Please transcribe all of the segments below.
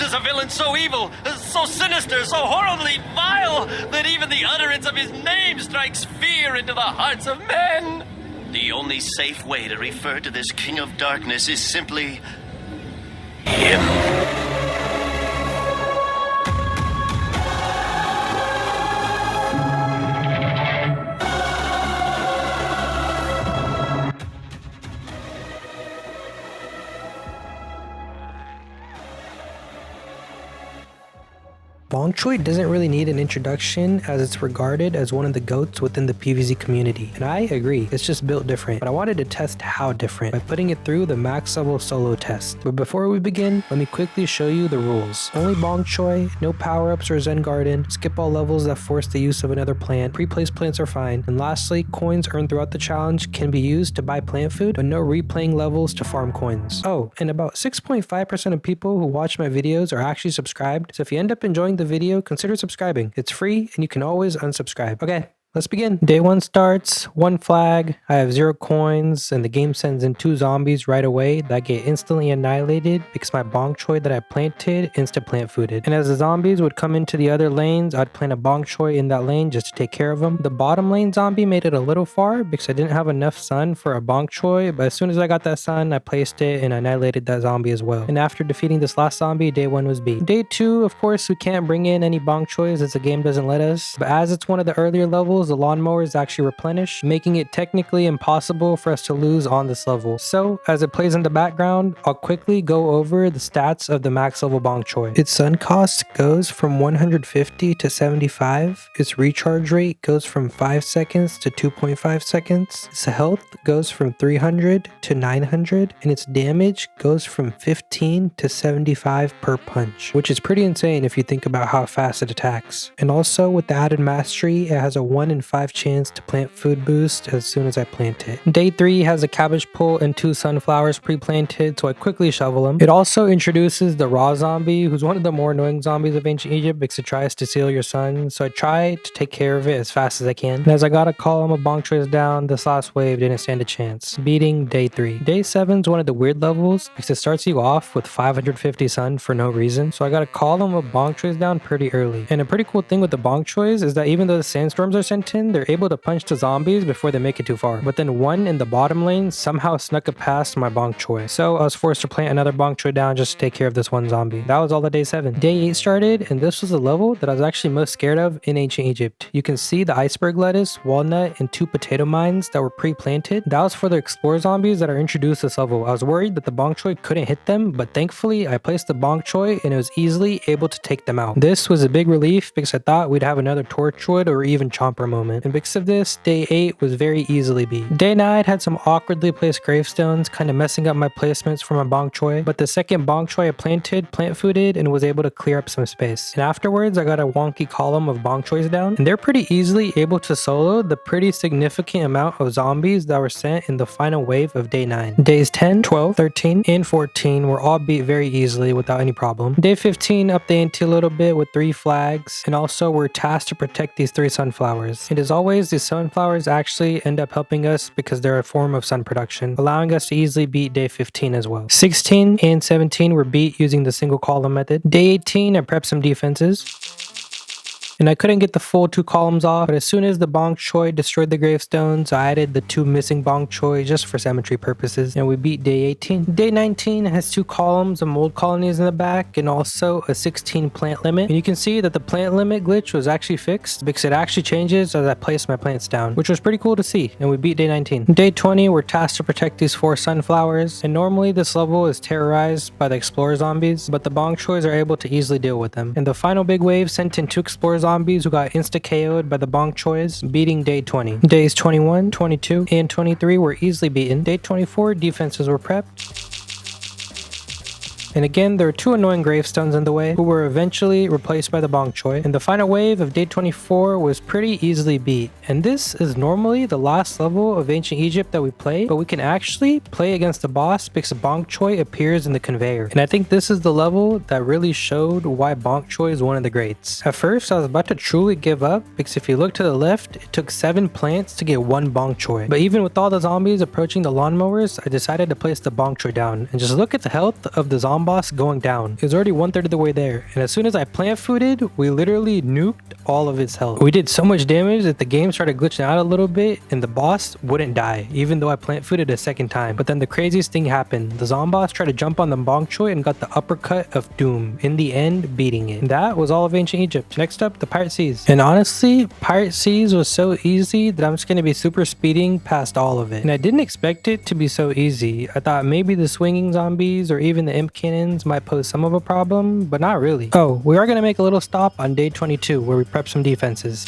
is a villain so evil, so sinister, so horribly vile, that even the utterance of his name strikes fear into the hearts of men. The only safe way to refer to this King of Darkness is simply him. Bonk Choy doesn't really need an introduction as it's regarded as one of the GOATs within the PvZ community. And I agree, it's just built different, but I wanted to test how different by putting it through the max level solo test. But before we begin, let me quickly show you the rules. Only Bonk Choy, no power-ups or Zen Garden, skip all levels that force the use of another plant, pre-placed plants are fine, and lastly, coins earned throughout the challenge can be used to buy plant food, but no replaying levels to farm coins. Oh, and about 6.5% of people who watch my videos are actually subscribed, so if you end up enjoying the video, consider subscribing. It's free and you can always unsubscribe. Okay, let's begin. Day 1 starts, 1 flag, I have 0 coins, and the game sends in 2 zombies right away that get instantly annihilated because my Bonk Choy that I planted insta-plant fooded. And as the zombies would come into the other lanes, I'd plant a Bonk Choy in that lane just to take care of them. The bottom lane zombie made it a little far because I didn't have enough sun for a Bonk Choy, but as soon as I got that sun, I placed it and annihilated that zombie as well. And after defeating this last zombie, day 1 was beat. Day 2, of course, we can't bring in any Bonk Choys as the game doesn't let us, but as it's one of the earlier levels, the lawnmower is actually replenished, making it technically impossible for us to lose on this level. So as it plays in the background, I'll quickly go over the stats of the max level Bonk Choy. Its sun cost goes from 150 to 75. Its recharge rate goes from 5 seconds to 2.5 seconds. Its health goes from 300 to 900, and its damage goes from 15 to 75 per punch, which is pretty insane if you think about how fast it attacks. And also with the added mastery, it has a 1 in 5 chance to plant food boost as soon as I plant it. Day 3 has a cabbage pole and 2 sunflowers pre-planted, so I quickly shovel them. It also introduces the raw zombie, who's one of the more annoying zombies of ancient Egypt because it tries to steal your sun, so I try to take care of it as fast as I can. And as I got a column of Bonk Choys down, this last wave didn't stand a chance, beating day 3. Day 7 is one of the weird levels because it starts you off with 550 sun for no reason, so I got a column of Bonk Choys down pretty early. And a pretty cool thing with the Bonk Choys is that even though the sandstorms are sent in, they're able to punch the zombies before they make it too far. But then one in the bottom lane somehow snuck it past my Bonk Choy, so I was forced to plant another Bonk Choy down just to take care of this one zombie. That was all of day 7. Day 8 started, and this was the level that I was actually most scared of in ancient Egypt. You can see the iceberg lettuce, walnut, and 2 potato mines that were pre-planted. That was for the explorer zombies that are introduced this level. I was worried that the Bonk Choy couldn't hit them, but thankfully I placed the Bonk Choy and it was easily able to take them out. This was a big relief because I thought we'd have another Torchwood or even Chomper moment. And because of this, day 8 was very easily beat. Day 9 had some awkwardly placed gravestones, kind of messing up my placements for my Bonk Choy, but the second Bonk Choy I planted, plant fooded, and was able to clear up some space. And afterwards, I got a wonky column of Bonk Choys down, and they're pretty easily able to solo the pretty significant amount of zombies that were sent in the final wave of day 9. Days 10, 12, 13, and 14 were all beat very easily without any problem. Day 15 upped the ante a little bit with 3 flags, and also we're tasked to protect these 3 sunflowers. And as always, these sunflowers actually end up helping us because they're a form of sun production, allowing us to easily beat day 15 as well. 16 and 17 were beat using the single column method. Day 18, I prepped some defenses, and I couldn't get the full 2 columns off, but as soon as the Bonk Choy destroyed the gravestones, I added the 2 missing Bonk Choy just for symmetry purposes, and we beat day 18. Day 19 has 2 columns of mold colonies in the back and also a 16 plant limit, and you can see that the plant limit glitch was actually fixed because it actually changes as I place my plants down, which was pretty cool to see, and we beat day 19. Day 20, we're tasked to protect these 4 sunflowers, and normally this level is terrorized by the explorer zombies, but the Bonk Choys are able to easily deal with them. And the final big wave sent in 2 explorer zombies who got insta-KO'd by the Bonk Choys, beating day 20. Days 21, 22, and 23 were easily beaten. Day 24, defenses were prepped. And again, there were 2 annoying gravestones in the way, who were eventually replaced by the Bonk Choy. And the final wave of day 24 was pretty easily beat. And this is normally the last level of ancient Egypt that we play, but we can actually play against the boss because Bonk Choy appears in the conveyor. And I think this is the level that really showed why Bonk Choy is one of the greats. At first, I was about to truly give up because if you look to the left, it took 7 plants to get 1 Bonk Choy. But even with all the zombies approaching the lawnmowers, I decided to place the Bonk Choy down. And just look at the health of the zombies boss going down. It was already 1/3 of the way there, and as soon as I plant fooded, we literally nuked all of its health. We did so much damage that the game started glitching out a little bit, and the boss wouldn't die, even though I plant fooded a second time. But then the craziest thing happened. The Zomboss tried to jump on the Bonk Choy and got the uppercut of doom, in the end beating it. And that was all of ancient Egypt. Next up, the Pirate Seas. And honestly, Pirate Seas was so easy that I'm just going to be super speeding past all of it. And I didn't expect it to be so easy. I thought maybe the swinging zombies or even the imp cannons might pose some of a problem, but not really. Oh, we are going to make a little stop on day 22 where we prep some defenses.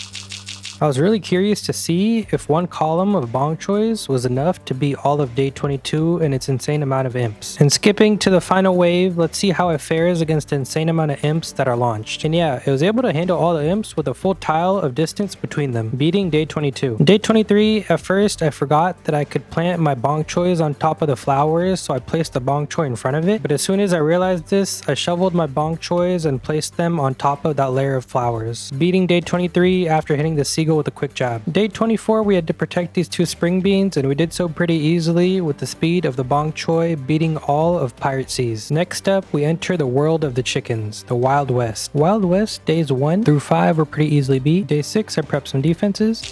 I was really curious to see if one column of Bonk Choys was enough to beat all of day 22 and its insane amount of imps. And skipping to the final wave, let's see how it fares against the insane amount of imps that are launched. And yeah, it was able to handle all the imps with a full tile of distance between them, beating day 22. Day 23, at first I forgot that I could plant my Bonk Choys on top of the flowers, so I placed the Bonk Choy in front of it. But as soon as I realized this, I shoveled my Bonk Choys and placed them on top of that layer of flowers, beating day 23 after hitting the seagull with a quick jab. Day 24, we had to protect these two spring beans, and we did so pretty easily with the speed of the Bonk Choy beating all of Pirate Seas. Next up, we enter the world of the chickens, the Wild West. Wild West days 1 through 5 were pretty easily beat. Day 6, I prepped some defenses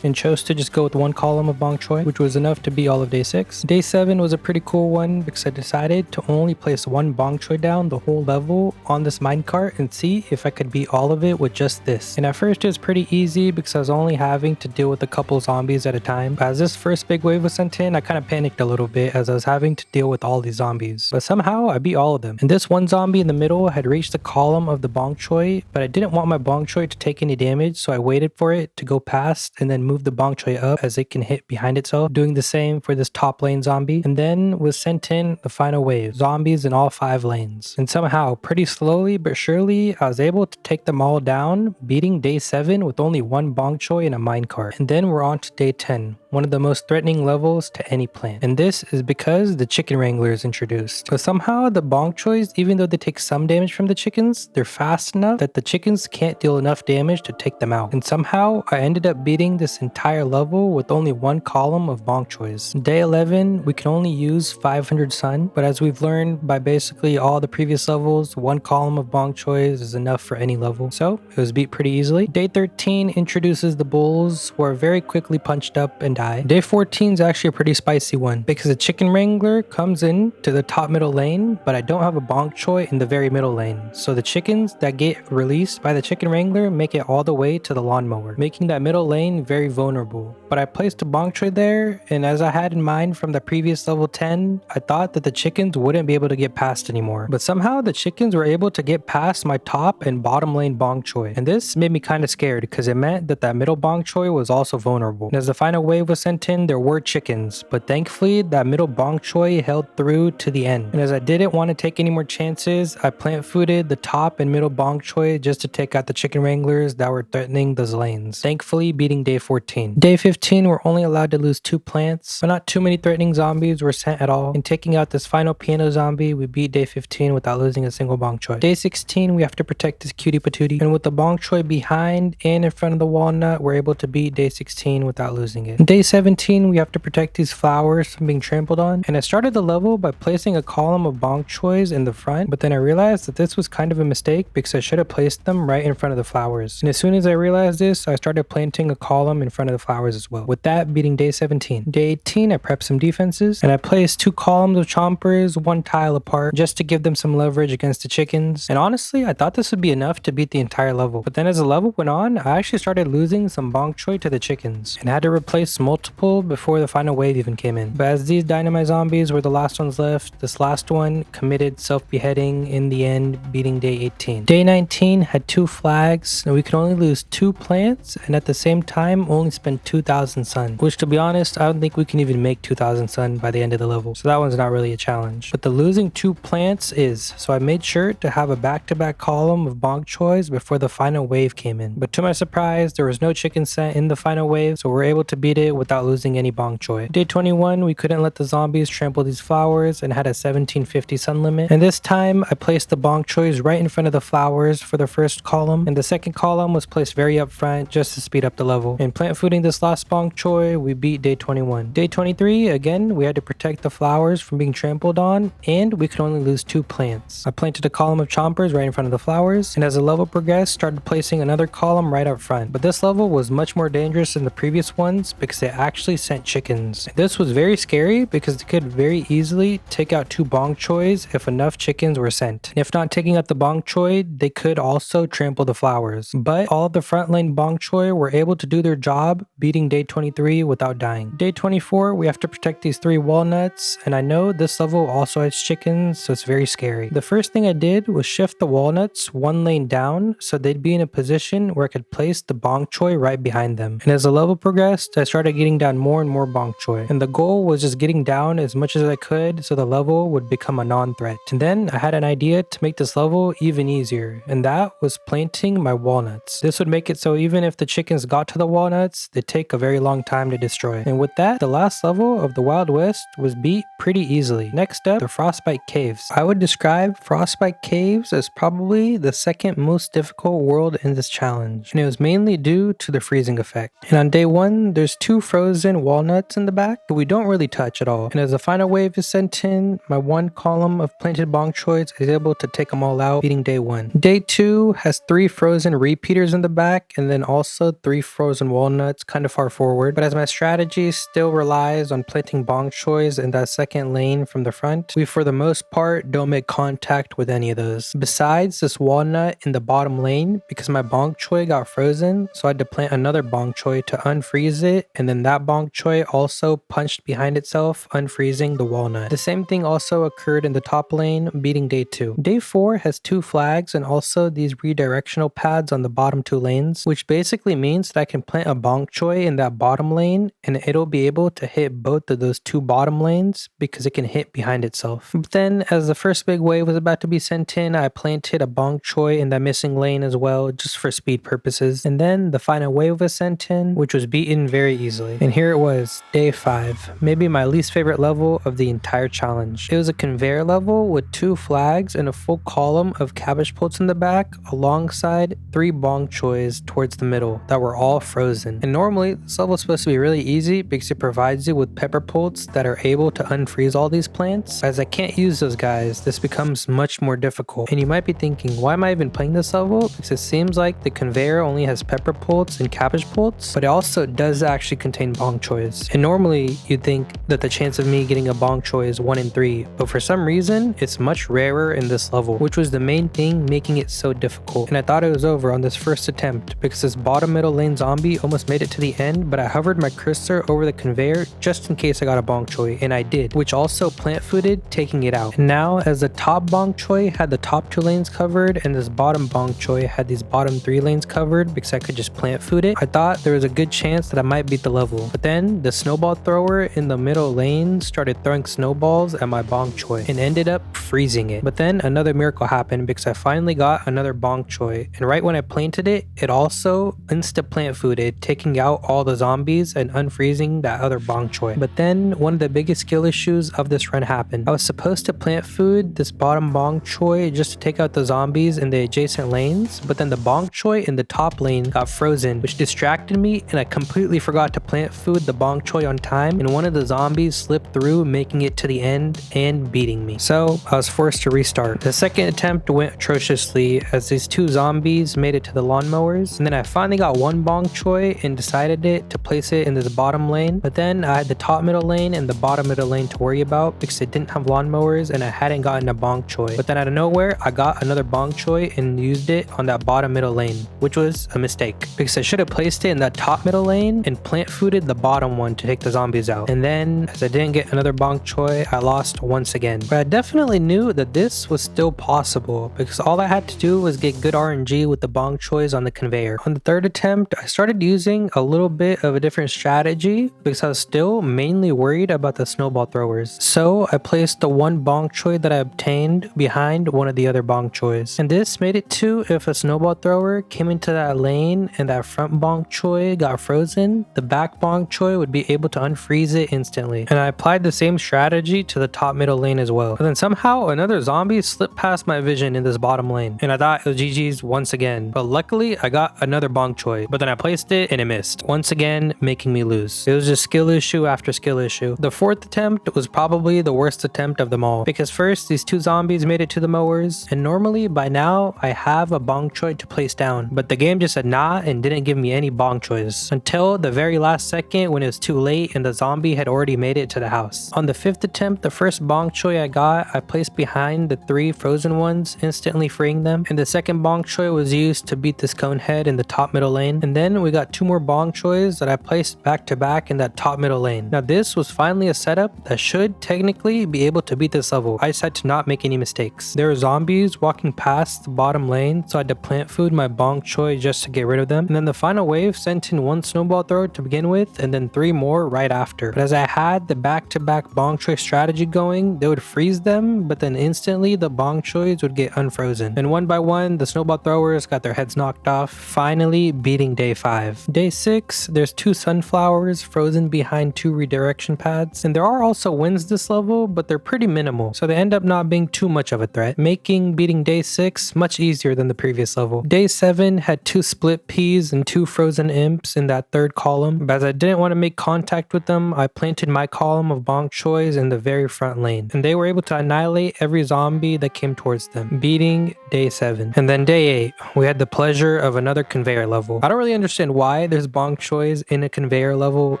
and chose to just go with one column of Bonk Choy, which was enough to beat all of day 6. Day 7 was a pretty cool one because I decided to only place one Bonk Choy down the whole level on this minecart and see if I could beat all of it with just this. And at first it was pretty easy because I was only having to deal with a couple zombies at a time. But as this first big wave was sent in, I kind of panicked a little bit as I was having to deal with all these zombies. But somehow I beat all of them. And this one zombie in the middle had reached the column of the Bonk Choy, but I didn't want my Bonk Choy to take any damage, so I waited for it to go past and then move the Bonk Choy up as it can hit behind itself, doing the same for this top lane zombie, and then was sent in the final wave, zombies in all 5 lanes. And somehow, pretty slowly but surely, I was able to take them all down, beating day 7 with only one Bonk Choy and a minecart. And then we're on to day 10, one of the most threatening levels to any plant. And this is because the chicken wrangler is introduced. But somehow the Bonk Choys, even though they take some damage from the chickens, they're fast enough that the chickens can't deal enough damage to take them out. And somehow I ended up beating this entire level with only one column of Bonk Choys. Day 11, we can only use 500 sun, but as we've learned by basically all the previous levels, one column of Bonk Choys is enough for any level. So it was beat pretty easily. Day 13 introduces the bulls, who are very quickly punched up and die. Day 14 is actually a pretty spicy one because the chicken wrangler comes in to the top middle lane, but I don't have a Bonk Choy in the very middle lane. So the chickens that get released by the chicken wrangler make it all the way to the lawnmower, making that middle lane very vulnerable. But I placed a Bonk Choy there, and as I had in mind from the previous level 10, I thought that the chickens wouldn't be able to get past anymore. But somehow the chickens were able to get past my top and bottom lane Bonk Choy. And this made me kind of scared because it meant that that middle Bonk Choy was also vulnerable. And as the final wave was sent in, there were chickens, but thankfully that middle Bonk Choy held through to the end. And as I didn't want to take any more chances, I plant fooded the top and middle Bonk Choy just to take out the chicken wranglers that were threatening those lanes, thankfully beating day 14. Day 15, we're only allowed to lose 2 plants, but not too many threatening zombies were sent at all. And taking out this final piano zombie, we beat day 15 without losing a single Bonk Choy. Day 16, we have to protect this cutie patootie, and with the Bonk Choy behind and in front of the walnut, we're able to beat day 16 without losing it. Day 17, we have to protect these flowers from being trampled on, and I started the level by placing a column of Bonk Choys in the front, but then I realized that this was kind of a mistake because I should have placed them right in front of the flowers. And as soon as I realized this, I started planting a column in front of the flowers as well, with that beating day 17. Day 18, I prepped some defenses, and I placed 2 columns of chompers, 1 tile apart, just to give them some leverage against the chickens. And honestly, I thought this would be enough to beat the entire level. But then as the level went on, I actually started losing some Bonk Choy to the chickens, and had to replace multiple before the final wave even came in. But as these dynamite zombies were the last ones left, this last one committed self-beheading in the end, beating day 18. Day 19 had 2 flags, and we could only lose 2 plants, and at the same time only spend 2,000 sun, which to be honest, I don't think we can even make 2,000 sun by the end of the level, so that one's not really a challenge. But the losing 2 plants is, so I made sure to have a back-to-back column of Bonk Choys before the final wave came in. But to my surprise, there was no chicken sent in the final wave, so we're able to beat it it without losing any Bonk Choy. Day 21, we couldn't let the zombies trample these flowers and had a 1750 sun limit. And this time, I placed the Bonk Choys right in front of the flowers for the first column, and the second column was placed very up front just to speed up the level. And plant fooding this last Bonk Choy, we beat day 21. Day 23, again, we had to protect the flowers from being trampled on, and we could only lose 2 plants. I planted a column of chompers right in front of the flowers, and as the level progressed, started placing another column right up front. But this level was much more dangerous than the previous ones because it actually sent chickens. This was very scary because it could very easily take out 2 Bonk Choys if enough chickens were sent. And if not taking out the Bonk Choy, they could also trample the flowers. But all of the front lane Bonk Choy were able to do their job, beating day 23 without dying. Day 24, we have to protect these 3 walnuts, and I know this level also has chickens, so it's very scary. The first thing I did was shift the walnuts 1 lane down so they'd be in a position where I could place the Bonk Choy right behind them. And as the level progressed, I started getting down more and more Bonk Choy. And the goal was just getting down as much as I could so the level would become a non-threat. And then I had an idea to make this level even easier, and that was planting my walnuts. This would make it so even if the chickens got to the walnuts, they'd take a very long time to destroy. And with that, the last level of the Wild West was beat pretty easily. Next up, the Frostbite Caves. I would describe Frostbite Caves as probably the second most difficult world in this challenge, and it was mainly due to the freezing effect. And on day 1, there's 2 frozen walnuts in the back that we don't really touch at all. And as the final wave is sent in, my 1 column of planted Bonk Choys is able to take them all out, beating day 1. Day 2 has 3 frozen repeaters in the back, and then also 3 frozen walnuts kind of far forward. But as my strategy still relies on planting Bonk Choys in that second lane from the front, we for the most part don't make contact with any of those. Besides this walnut in the bottom lane, because my Bonk Choy got frozen, so I had to plant another Bonk Choy to unfreeze it, and then that Bonk Choy also punched behind itself, unfreezing the walnut. The same thing also occurred in the top lane, beating day 2. Day 4 has 2 flags and also these redirectional pads on the bottom 2 lanes, which basically means that I can plant a Bonk Choy in that bottom lane and it'll be able to hit both of those 2 bottom lanes because it can hit behind itself. But then as the first big wave was about to be sent in, I planted a Bonk Choy in that missing lane as well, just for speed purposes. And then the final wave was sent in, which was beaten very easily. And here it was, day 5, maybe my least favorite level of the entire challenge. It was a conveyor level with 2 flags and a full column of cabbage pults in the back, alongside 3 Bonk Choys towards the middle that were all frozen. And normally, this level is supposed to be really easy because it provides you with pepper pults that are able to unfreeze all these plants. As I can't use those guys, this becomes much more difficult. And you might be thinking, why am I even playing this level? Because it seems like the conveyor only has pepper pults and cabbage pults, but it also does actually contain Bonk Choys. And normally, you'd think that the chance of me getting a Bonk Choy is 1 in 3, but for some reason, it's much rarer in this level, which was the main thing making it so difficult. And I thought it was over on this first attempt because this bottom middle lane zombie almost made it to the end, but I hovered my cursor over the conveyor just in case I got a Bonk Choy, and I did, which also plant fooded, taking it out. And now, as the top Bonk Choy had the top 2 lanes covered, and this bottom Bonk Choy had these bottom 3 lanes covered because I could just plant food it, I thought there was a good chance that I might beat the level. But then the snowball thrower in the middle lane started throwing snowballs at my Bonk Choy and ended up freezing it. But then another miracle happened because I finally got another Bonk Choy, and right when I planted it, it also insta plant fooded, taking out all the zombies and unfreezing that other Bonk Choy. But then one of the biggest skill issues of this run happened. I was supposed to plant food this bottom Bonk Choy just to take out the zombies in the adjacent lanes, but then the Bonk Choy in the top lane got frozen, which distracted me, and I completely forgot to plant food the Bonk Choy on time, and one of the zombies slipped through, making it to the end and beating me. So I was forced to restart. The second attempt went atrociously as these 2 zombies made it to the lawnmowers, and then I finally got 1 Bonk Choy and decided to place it in the bottom lane, but then I had the top middle lane and the bottom middle lane to worry about because it didn't have lawnmowers and I hadn't gotten a Bonk Choy. But then out of nowhere, I got another Bonk Choy and used it on that bottom middle lane, which was a mistake because I should have placed it in that top middle lane and plant fooded the bottom one to take the zombies out. And then as I didn't get another Bonk Choy, I lost once again. But I definitely knew that this was still possible because all I had to do was get good RNG with the Bonk Choys on the conveyor. On the third attempt, I started using a little bit of a different strategy because I was still mainly worried about the snowball throwers. So I placed the 1 Bonk Choy that I obtained behind one of the other Bonk Choys. And this made it to if a snowball thrower came into that lane and that front Bonk Choy got frozen, the back back Bonk Choy would be able to unfreeze it instantly. And I applied the same strategy to the top middle lane as well. But then somehow another zombie slipped past my vision in this bottom lane. And I thought it was GG's once again. But luckily I got another Bonk Choy. But then I placed it and it missed. Once again, making me lose. It was just skill issue after skill issue. The fourth attempt was probably the worst attempt of them all. Because first, these two zombies made it to the mowers. And normally by now, I have a Bonk Choy to place down. But the game just said nah and didn't give me any Bonk Choys. Until the very last second when it was too late and the zombie had already made it to the house. On the fifth attempt, the first Bonk Choy I got, I placed behind the three frozen ones, instantly freeing them. And the second Bonk Choy was used to beat this cone head in the top middle lane. And then we got two more Bonk Choys that I placed back to back in that top middle lane. Now this was finally a setup that should technically be able to beat this level. I just had to not make any mistakes. There were zombies walking past the bottom lane, so I had to plant food my Bonk Choy just to get rid of them. And then the final wave sent in one snowball thrower to begin with, and then three more right after. But as I had the back-to-back Bonk Choy strategy going, they would freeze them, but then instantly the Bonk Choys would get unfrozen. And one by one, the snowball throwers got their heads knocked off, finally beating day 5. Day 6, there's two sunflowers frozen behind two redirection pads. And there are also wins this level, but they're pretty minimal, so they end up not being too much of a threat, making beating day 6 much easier than the previous level. Day 7 had two split peas and two frozen imps in that third column, but as I didn't want to make contact with them, I planted my column of Bonk Choys in the very front lane, and they were able to annihilate every zombie that came towards them, beating day 7. And then day 8, we had the pleasure of another conveyor level. I don't really understand why there's Bonk Choys in a conveyor level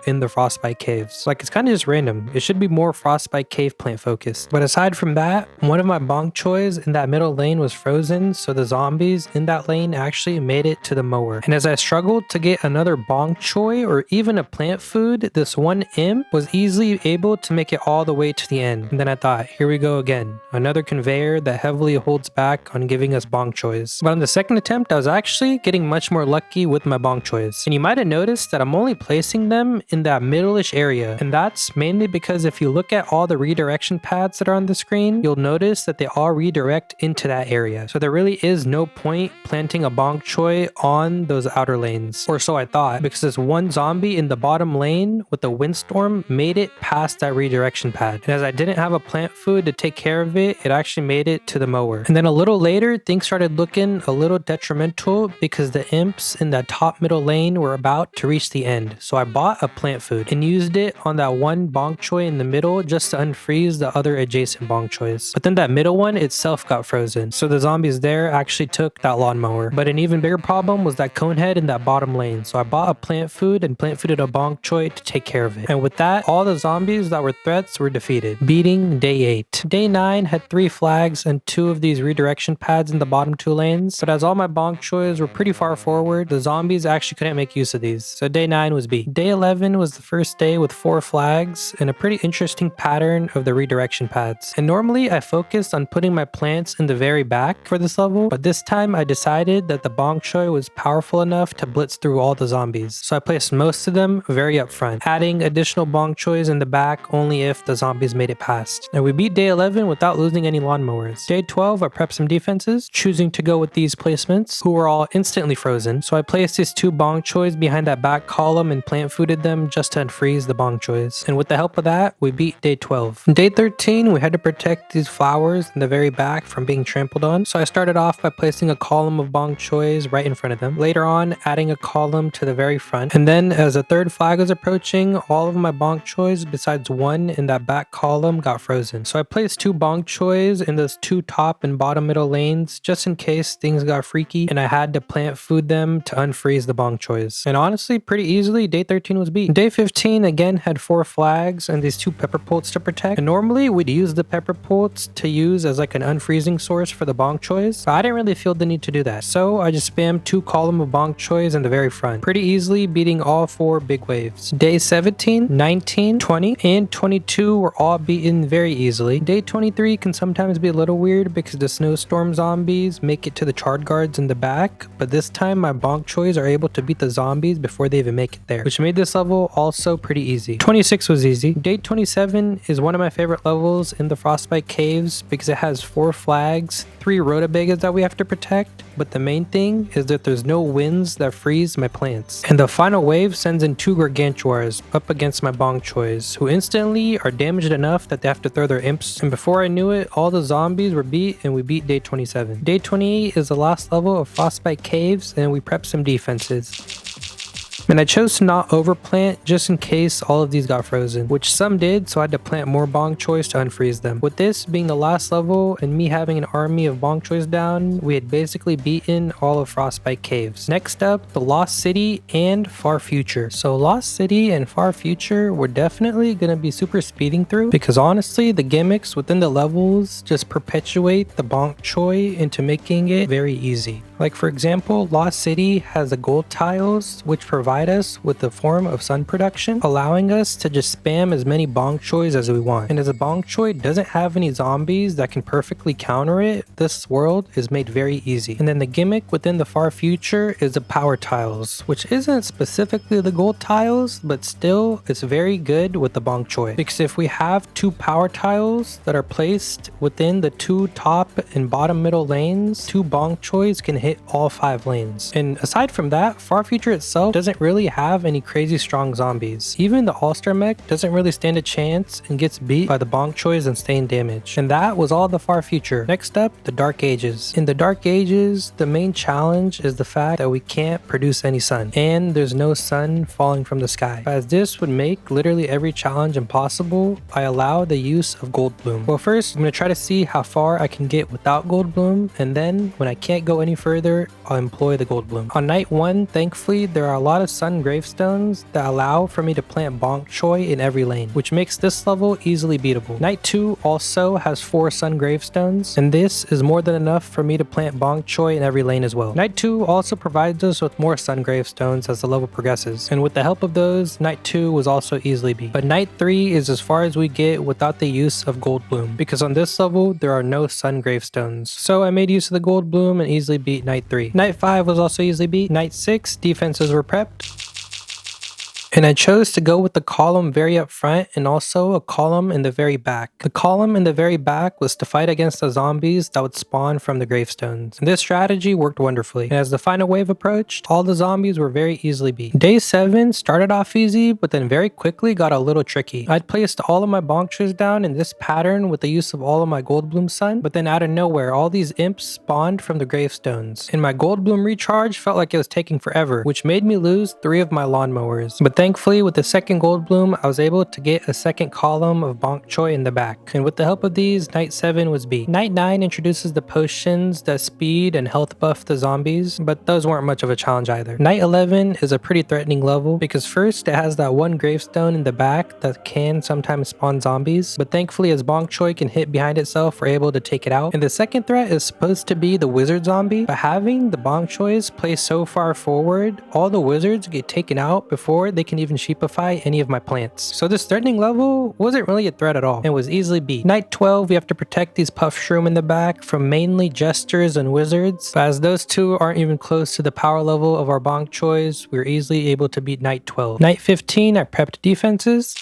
in the Frostbite Caves. Like, it's kind of just random. It should be more Frostbite Cave plant focused. But aside from that, one of my Bonk Choys in that middle lane was frozen, so the zombies in that lane actually made it to the mower. And as I struggled to get another Bonk Choy or even a plant food, this one imp was easily able to make it all the way to the end. And then I thought, here we go again. Another conveyor that heavily holds back on giving us Bonk Choys. But on the second attempt, I was actually getting much more lucky with my Bonk Choys. And you might have noticed that I'm only placing them in that middle-ish area. And that's mainly because if you look at all the redirection pads that are on the screen, you'll notice that they all redirect into that area. So there really is no point planting a Bonk Choy on those outer lanes. Or so I thought, because this one zombie in the bottom lane with the windstorm made it past that redirection pad. And as I didn't have a plant food to take care of it, it actually made it to the mower. And then a little later, things started looking a little detrimental because the imps in that top middle lane were about to reach the end. So I bought a plant food and used it on that one Bonk Choy in the middle just to unfreeze the other adjacent Bonk Choys. But then that middle one itself got frozen, so the zombies there actually took that lawnmower. But an even bigger problem was that conehead in that bottom lane, so I bought a plant food and plant fooded a Bonk Choy to take care of it. And with that, all the zombies that were threats were defeated, beating day 8. Day 9 had 3 flags and 2 of these redirection pads in the bottom 2 lanes, but as all my Bonk Choys were pretty far forward, the zombies actually couldn't make use of these, so day 9 was beat. Day 11 was the first day with 4 flags and a pretty interesting pattern of the redirection pads. And normally I focused on putting my plants in the very back for this level, but this time I decided that the Bonk Choy was powerful enough to blitz through all the zombies, so I placed most of them very up front, adding additional Bonk Choys in the back only if the zombies made it past. And we beat day 11 without losing any lawnmowers. Day 12 I prepped some defenses, choosing to go with these placements, who were all instantly frozen, so I placed these 2 Bonk Choys behind that back column and plant fooded them just to unfreeze the Bonk Choys. And with the help of that, we beat day 12. Day 13, we had to protect these flowers in the very back from being trampled on, so I started off by placing a column of Bonk Choys right in front of them, later on adding a column to the very front, and then as the third flag was approaching, all of my Bonk Choys besides one in that back column got frozen. So I placed 2 Bonk Choys in those 2 top and bottom middle lanes just in case things got freaky and I had to plant food them to unfreeze the Bonk Choys. And honestly, pretty easily, day 13 was beat. Day 15 again had 4 flags and these 2 pepper poults to protect. And normally we'd use the pepper poults to use as like an unfreezing source for the Bonk Choys, but I didn't really feel the need to do that. So I just spammed 2 column of Bonk Choys in the very front, pretty easily beating all 4 big waves. Day 17, 19, 20, and 22 were all beaten very easily. Day 23 can sometimes be a little weird because the snowstorm zombies make it to the charred guards in the back, but this time my Bonk Choys are able to beat the zombies before they even make it there, which made this level also pretty easy. 26 was easy. Day 27 is one of my favorite levels in the Frostbite Caves because it has 4 flags, 3 rutabagas that we have to protect, but the main thing is that there's no winds that freeze my plants. And the final wave sent sends in 2 Gargantuars up against my Bonk Choys, who instantly are damaged enough that they have to throw their imps, and before I knew it, all the zombies were beat and we beat day 27. Day 28 is the last level of Frostbite Caves, and we prep some defenses. And I chose to not overplant just in case all of these got frozen, which some did, so I had to plant more Bonk Choys to unfreeze them. With this being the last level and me having an army of Bonk Choys down, we had basically beaten all of Frostbite Caves. Next up, the Lost City and Far Future. So Lost City and Far Future we're definitely going to be super speeding through, because honestly the gimmicks within the levels just perpetuate the Bonk Choy into making it very easy. Like for example, Lost City has the gold tiles which provide us with the form of sun production, allowing us to just spam as many Bonk Choys as we want. And as a Bonk Choy doesn't have any zombies that can perfectly counter it, this world is made very easy. And then the gimmick within the Far Future is the power tiles, which isn't specifically the gold tiles, but still it's very good with the Bonk Choy, because if we have 2 power tiles that are placed within the 2 top and bottom middle lanes, 2 Bonk Choys can hit all 5 lanes. And aside from that, Far Future itself doesn't really have any crazy strong zombies. Even the All-Star mech doesn't really stand a chance and gets beat by the Bonk Choys and staying damage. And that was all the Far Future. Next up, the Dark Ages. In the Dark Ages, the main challenge is the fact that we can't produce any sun, and there's no sun falling from the sky. As this would make literally every challenge impossible, I allow the use of Gold Bloom. Well, first, I'm going to try to see how far I can get without Gold Bloom, and then when I can't go any further, I'll employ the Gold Bloom. On night 1, thankfully, there are a lot of sun gravestones that allow for me to plant Bonk Choy in every lane, which makes this level easily beatable. Night 2 also has 4 sun gravestones, and this is more than enough for me to plant Bonk Choy in every lane as well. Night 2 also provides us with more sun gravestones as the level progresses, and with the help of those, night 2 was also easily beat. But night 3 is as far as we get without the use of Gold Bloom, because on this level, there are no sun gravestones. So I made use of the Gold Bloom and easily beat night 3. Night 5 was also easily beat. Night 6, defenses were prepped. And I chose to go with the column very up front and also a column in the very back. The column in the very back was to fight against the zombies that would spawn from the gravestones. And this strategy worked wonderfully. And as the final wave approached, all the zombies were very easily beat. Day 7 started off easy, but then very quickly got a little tricky. I'd placed all of my Bonk Choys down in this pattern with the use of all of my Gold Bloom Sun, but then out of nowhere, all these imps spawned from the gravestones. And my Gold Bloom recharge felt like it was taking forever, which made me lose 3 of my lawnmowers. But thankfully, with the second Gold Bloom, I was able to get a second column of Bonk Choy in the back. And with the help of these, Night 7 was beat. Night 9 introduces the potions that speed and health buff the zombies, but those weren't much of a challenge either. Night 11 is a pretty threatening level, because first it has that one gravestone in the back that can sometimes spawn zombies, but thankfully as Bonk Choy can hit behind itself, we're able to take it out. And the second threat is supposed to be the wizard zombie, but having the Bonk Choys placed so far forward, all the wizards get taken out before they can even sheepify any of my plants. So this threatening level wasn't really a threat at all and was easily beat. Night 12, we have to protect these puff shroom in the back from mainly jesters and wizards, but as those two aren't even close to the power level of our Bonk Choys, we were easily able to beat Night 12. Night 15, I prepped defenses.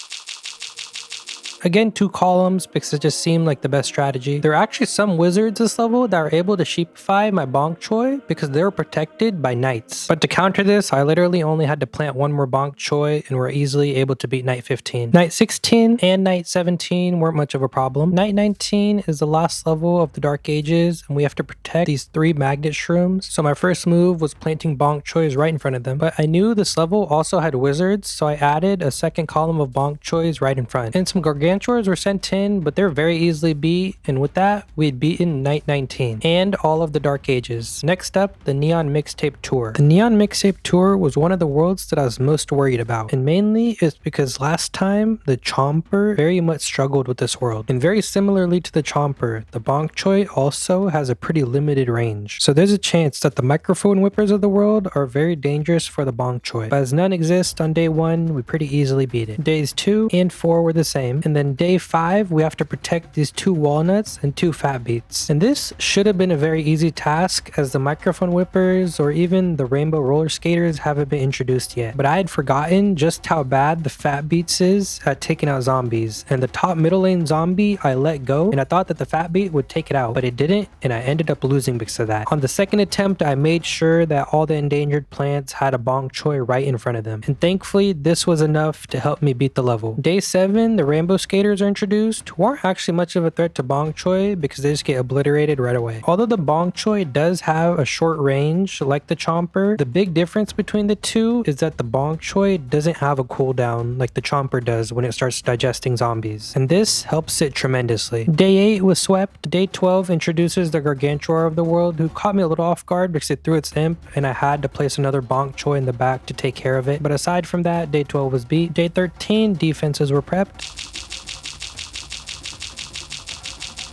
Again, 2 columns because it just seemed like the best strategy. There are actually some wizards this level that are able to sheepify my Bonk Choy because they were protected by knights. But to counter this, I literally only had to plant 1 more Bonk Choy and were easily able to beat Night 15. Night 16 and Night 17 weren't much of a problem. Night 19 is the last level of the Dark Ages, and we have to protect these 3 magnet shrooms. So my first move was planting Bonk Choys right in front of them. But I knew this level also had wizards, so I added a second column of Bonk Choys right in front. And some Gargantuars were sent in, but they're very easily beat, and with that, we had beaten Night 19 and all of the Dark Ages. Next up, the Neon Mixtape Tour. The Neon Mixtape Tour was one of the worlds that I was most worried about, and mainly it's because last time, the Chomper very much struggled with this world. And very similarly to the Chomper, the Bonk Choy also has a pretty limited range. So there's a chance that the microphone whippers of the world are very dangerous for the Bonk Choy. But as none exist on day 1, we pretty easily beat it. Days 2 and 4 were the same, and then then day 5, we have to protect these 2 walnuts and 2 fat beets. And this should have been a very easy task, as the microphone whippers or even the rainbow roller skaters haven't been introduced yet. But I had forgotten just how bad the fat beets is at taking out zombies. And the top middle lane zombie I let go, and I thought that the fat beet would take it out, but it didn't, and I ended up losing because of that. On the second attempt, I made sure that all the endangered plants had a Bonk Choy right in front of them. And thankfully, this was enough to help me beat the level. Day 7, the rainbow skaters are introduced, who aren't actually much of a threat to Bonk Choy because they just get obliterated right away. Although the Bonk Choy does have a short range like the Chomper, the big difference between the two is that the Bonk Choy doesn't have a cooldown like the Chomper does when it starts digesting zombies, and this helps it tremendously. Day 8 was swept. Day 12 introduces the Gargantuar of the world, who caught me a little off guard because it threw its imp and I had to place another Bonk Choy in the back to take care of it. But aside from that, day 12 was beat. Day 13, defenses were prepped.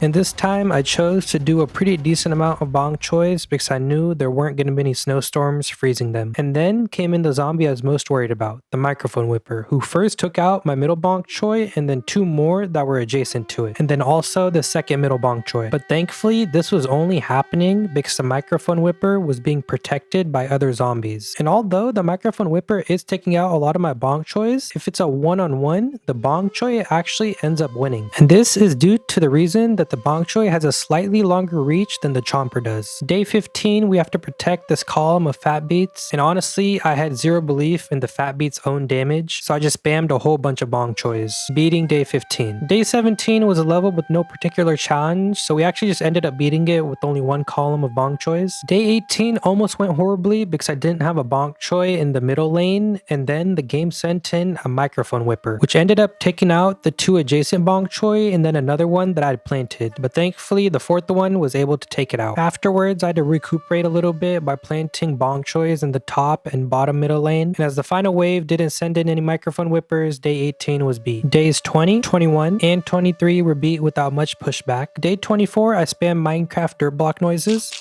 And this time I chose to do a pretty decent amount of Bonk Choys because I knew there weren't going to be any snowstorms freezing them. And then came in the zombie I was most worried about, the microphone whipper, who first took out my middle Bonk Choy and then 2 more that were adjacent to it. And then also the second middle Bonk Choy. But thankfully this was only happening because the microphone whipper was being protected by other zombies. And although the microphone whipper is taking out a lot of my Bonk Choys, if it's a one-on-one, the Bonk Choy actually ends up winning. And this is due to the reason that the Bonk Choy has a slightly longer reach than the Chomper does. Day 15, we have to protect this column of fat beets, and honestly, I had zero belief in the fat beets' own damage, so I just spammed a whole bunch of Bonk Choys, beating day 15. Day 17 was a level with no particular challenge, so we actually just ended up beating it with only 1 column of Bonk Choys. Day 18 almost went horribly because I didn't have a Bonk Choy in the middle lane, and then the game sent in a microphone whipper, which ended up taking out the 2 adjacent Bonk Choy and then another one that I'd planted. But thankfully the 4th one was able to take it out. Afterwards, I had to recuperate a little bit by planting Bonk Choys in the top and bottom middle lane, and as the final wave didn't send in any microphone whippers, day 18 was beat. Days 20, 21, and 23 were beat without much pushback. Day 24, I spammed Minecraft dirt block noises.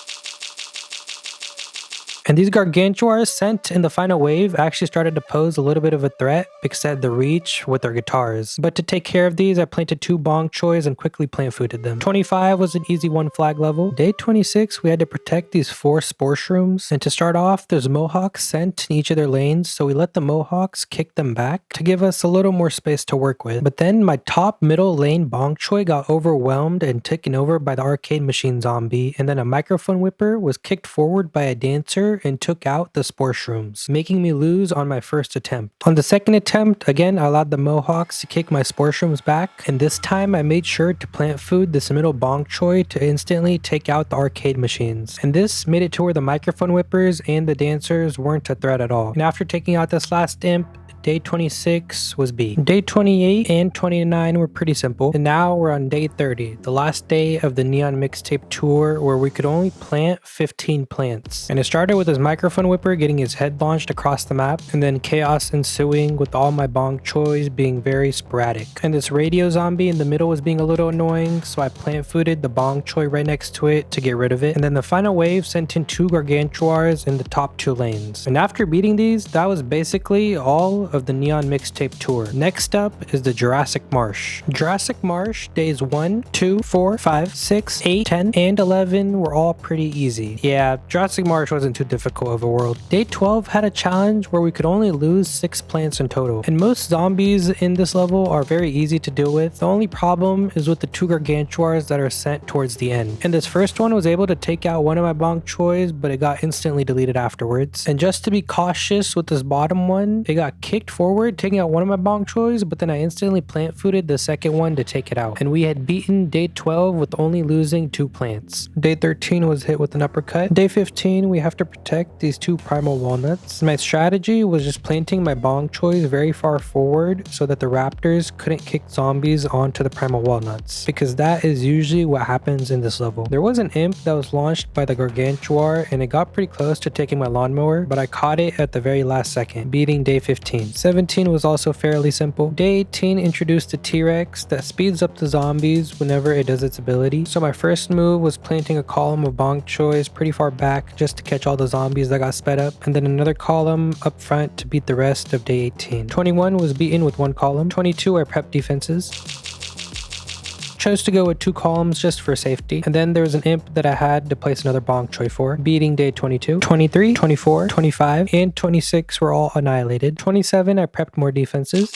And these Gargantuars sent in the final wave actually started to pose a little bit of a threat because they had the reach with their guitars. But to take care of these, I planted 2 Bonk Choys and quickly plant fooded them. 25 was an easy 1 flag level. Day 26, we had to protect these 4 spore shrooms. And to start off, there's Mohawks sent in each of their lanes, so we let the Mohawks kick them back to give us a little more space to work with. But then my top middle lane Bonk Choy got overwhelmed and taken over by the arcade machine zombie, and then a microphone whipper was kicked forward by a dancer and took out the spore shrooms, making me lose on my first attempt. On the second attempt, again, I allowed the Mohawks to kick my spore shrooms back, and this time I made sure to plant food this middle Bonk Choy to instantly take out the arcade machines. And this made it to where the microphone whippers and the dancers weren't a threat at all. And after taking out this last imp, day 26 was beat. Day 28 and 29 were pretty simple. And now we're on day 30, the last day of the Neon Mixtape tour, where we could only plant 15 plants. And it started with his microphone whipper getting his head launched across the map, and then chaos ensuing with all my Bonk Choys being very sporadic. And this radio zombie in the middle was being a little annoying, so I plant fooded the Bonk Choy right next to it to get rid of it. And then the final wave sent in 2 Gargantuars in the top 2 lanes. And after beating these, that was basically all of the Neon Mixtape tour. Next up is the Jurassic Marsh. Jurassic Marsh days 1, 2, 4, 5, 6, 8, 10, and 11 were all pretty easy. Yeah, Jurassic Marsh wasn't too difficult of a world. Day 12 had a challenge where we could only lose 6 plants in total. And most zombies in this level are very easy to deal with. The only problem is with the 2 Gargantuars that are sent towards the end. And this first one was able to take out one of my Bonk Choys, but it got instantly deleted afterwards. And just to be cautious with this bottom one, it got kicked forward, taking out one of my Bonk Choys, but then I instantly plant fooded the second one to take it out. And we had beaten day 12 with only losing 2 plants. Day 13 was hit with an uppercut. Day 15, we have to protect these 2 primal walnuts. My strategy was just planting my Bonk Choys very far forward so that the raptors couldn't kick zombies onto the primal walnuts, because that is usually what happens in this level. There was an imp that was launched by the Gargantuar and it got pretty close to taking my lawnmower, but I caught it at the very last second, beating day 15. 17 was also fairly simple. Day 18 introduced the T-Rex that speeds up the zombies whenever it does its ability. So my first move was planting a column of Bonk Choys pretty far back just to catch all the zombies that got sped up, and then another column up front to beat the rest of day 18. 21 was beaten with 1 column. 22 I prepped defenses. Chose to go with 2 columns just for safety. And then there was an imp that I had to place another Bonk Choy for. Beating day 22, 23, 24, 25, and 26 were all annihilated. 27, I prepped more defenses.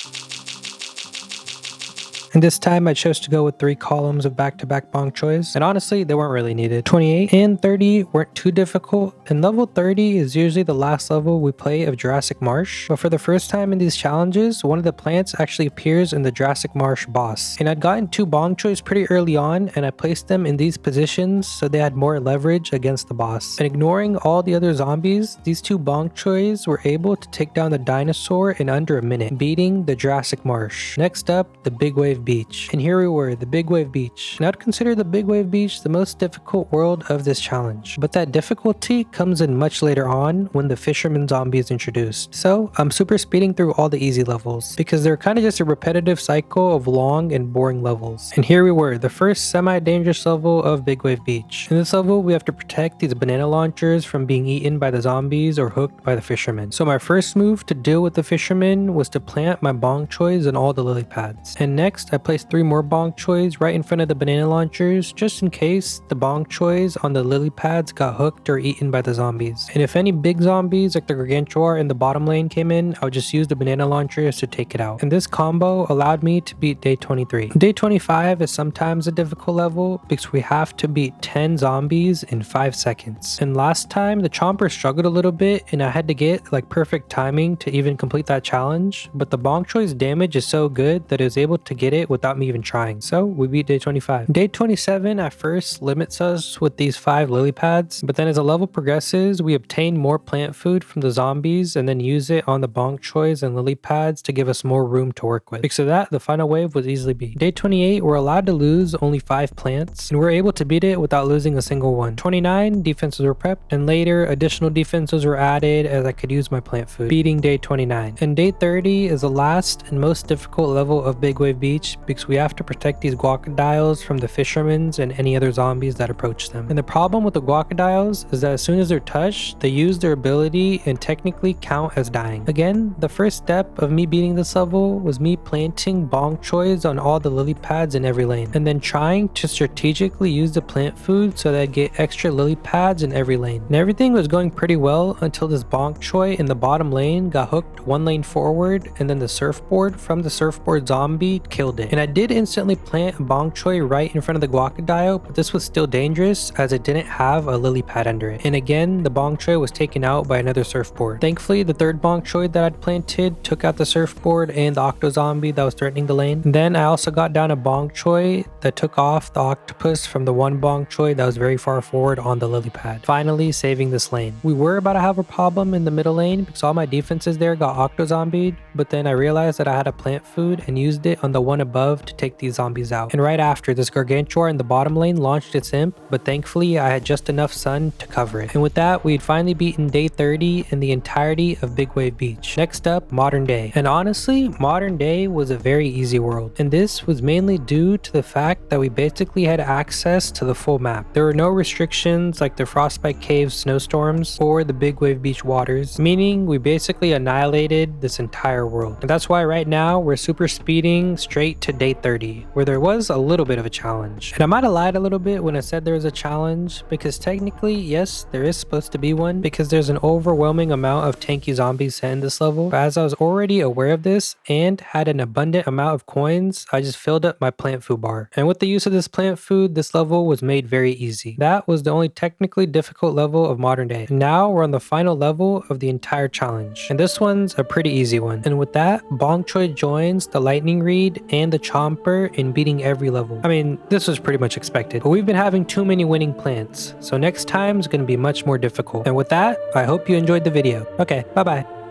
And this time I chose to go with 3 columns of back-to-back Bonk Choys, and honestly, they weren't really needed. 28 and 30 weren't too difficult, and level 30 is usually the last level we play of Jurassic Marsh, but for the first time in these challenges, one of the plants actually appears in the Jurassic Marsh boss. And I'd gotten 2 Bonk Choys pretty early on, and I placed them in these positions so they had more leverage against the boss. And ignoring all the other zombies, these 2 Bonk Choys were able to take down the dinosaur in under a minute, beating the Jurassic Marsh. Next up, the Big Wave Beach. And here we were, the Big Wave Beach. And I'd consider the Big Wave Beach the most difficult world of this challenge. But that difficulty comes in much later on when the fisherman zombie is introduced. So I'm super speeding through all the easy levels because they're kind of just a repetitive cycle of long and boring levels. And here we were, the first semi-dangerous level of Big Wave Beach. In this level, we have to protect these banana launchers from being eaten by the zombies or hooked by the fishermen. So my first move to deal with the fishermen was to plant my Bonk Choys on all the lily pads. And next, I placed 3 more Bonk Choys right in front of the banana launchers just in case the Bonk Choys on the lily pads got hooked or eaten by the zombies. And if any big zombies like the Gargantuar in the bottom lane came in, I would just use the banana launchers to take it out. And this combo allowed me to beat day 23. Day 25 is sometimes a difficult level because we have to beat 10 zombies in 5 seconds. And last time the Chomper struggled a little bit and I had to get like perfect timing to even complete that challenge, but the Bonk Choy's damage is so good that it was able to get it without me even trying. So we beat day 25. Day 27 at first limits us with these 5 lily pads, but then as the level progresses, we obtain more plant food from the zombies and then use it on the Bonk Choys and lily pads to give us more room to work with. Because of that, the final wave was easily beat. Day 28, we're allowed to lose only 5 plants, and we're able to beat it without losing a single one. 29, defenses were prepped, and later additional defenses were added as I could use my plant food, beating day 29. And day 30 is the last and most difficult level of Big Wave Beach because we have to protect these guacodiles from the fishermen and any other zombies that approach them. And the problem with the guacodiles is that as soon as they're touched, they use their ability and technically count as dying. Again, the first step of me beating this level was me planting Bonk Choys on all the lily pads in every lane, and then trying to strategically use the plant food so that I get extra lily pads in every lane. And everything was going pretty well until this Bonk Choy in the bottom lane got hooked 1 lane forward, and then the surfboard from the surfboard zombie killed it. And I did instantly plant a Bonk Choy right in front of the guacodile, but this was still dangerous as it didn't have a lily pad under it. And again, the Bonk Choy was taken out by another surfboard. Thankfully, the 3rd Bonk Choy that I'd planted took out the surfboard and the octo zombie that was threatening the lane. And then I also got down a Bonk Choy that took off the octopus from the 1 Bonk Choy that was very far forward on the lily pad, finally saving this lane. We were about to have a problem in the middle lane because all my defenses there got octo zombied, but then I realized that I had a plant food and used it on the one above to take these zombies out. And right after, this Gargantuar in the bottom lane launched its imp, but thankfully I had just enough sun to cover it. And with that, we'd finally beaten day 30 in the entirety of Big Wave Beach. Next up, Modern Day. And honestly, Modern Day was a very easy world. And this was mainly due to the fact that we basically had access to the full map. There were no restrictions like the Frostbite Cave snowstorms or the Big Wave Beach waters, meaning we basically annihilated this entire world. And that's why right now we're super speeding straight to day 30, where there was a little bit of a challenge. And I might have lied a little bit when I said there was a challenge, because technically, yes, there is supposed to be one, because there's an overwhelming amount of tanky zombies set in this level. But as I was already aware of this and had an abundant amount of coins, I just filled up my plant food bar. And with the use of this plant food, this level was made very easy. That was the only technically difficult level of Modern Day. And now we're on the final level of the entire challenge. And this one's a pretty easy one. And with that, Bonk Choy joins the Lightning Reed and the Chomper in beating every level. I mean, this was pretty much expected, but we've been having too many winning plants, so next time is going to be much more difficult. And with that, I hope you enjoyed the video. Okay, bye bye.